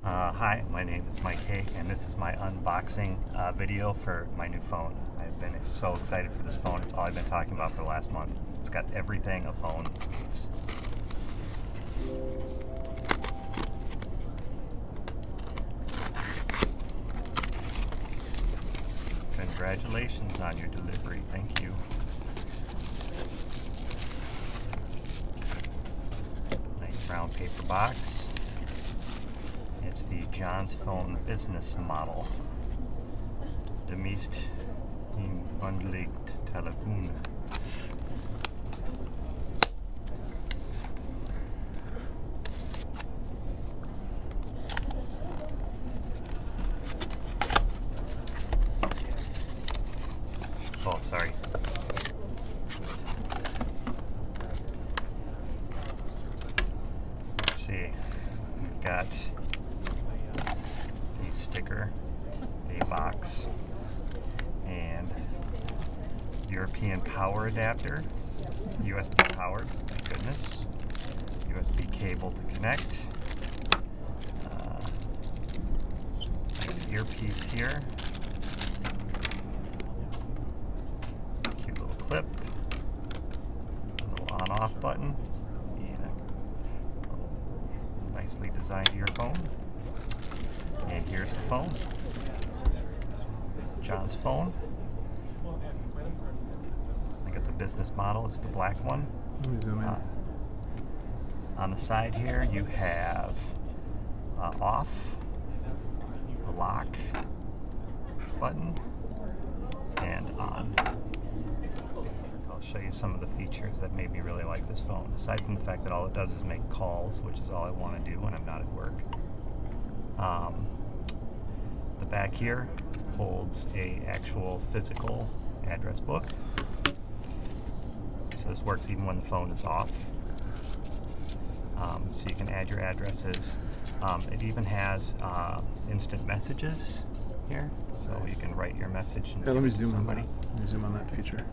Hi, my name is Mike Hay, and this is my unboxing video for my new phone. I've been so excited for this phone. It's all I've been talking about for the last month. It's got everything a phone needs. Congratulations on your delivery. Thank you. Nice brown paper box. It's the John's Phone business model. De meest eenvoudig telefoon. Oh, sorry. Let's see. We've got a sticker, a box, and European power adapter, USB powered, thank goodness, USB cable to connect, nice earpiece here, it's a cute little clip, a little on-off button, and a nicely designed earphone. And here's the phone, John's phone. I got the business model, it's the black one. Let me zoom in. On the side here you have off, a lock button, and on. I'll show you some of the features that made me really like this phone, aside from the fact that all it does is make calls, which is all I want to do when I'm not at work. The back here holds a actual physical address book. So this works even when the phone is off. So you can add your addresses. It even has instant messages here, so you can write your message and let me zoom somebody. Let me zoom on that feature.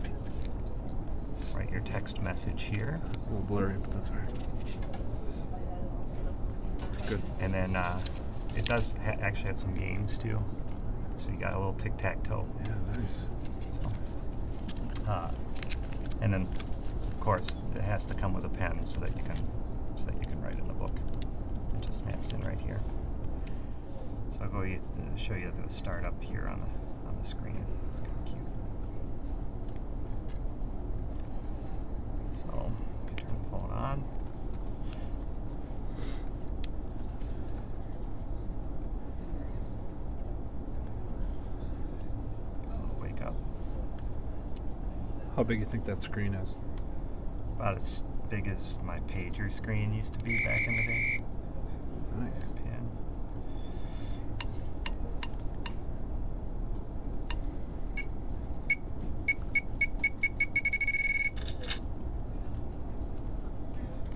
Write your text message here. It's a little blurry, but that's alright. Good. And then it does actually have some games too. So you got a little tic-tac-toe. Yeah, nice. So, and then, of course, it has to come with a pen so that you can write in the book. It just snaps in right here. So I'll go show you the startup here on the screen. It's kind of cute. So turn the phone on. Wake up. How big do you think that screen is? About as big as my pager screen used to be back in the day. Nice. Pen.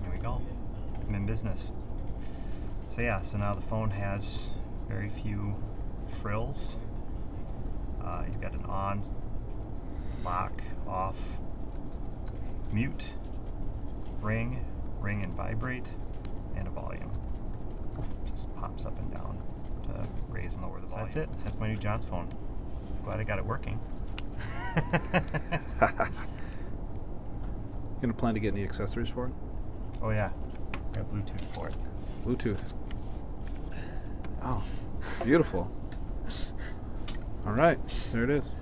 There we go. I'm in business. So yeah, so now the phone has very few frills. You've got an on, lock, off, mute, ring and vibrate, and a volume. Just pops up and down to raise and lower the volume. That's it. That's my new John's phone. Glad I got it working. You gonna plan to get any accessories for it? Oh yeah, got Bluetooth for it. Bluetooth. Oh, beautiful. All right, there it is.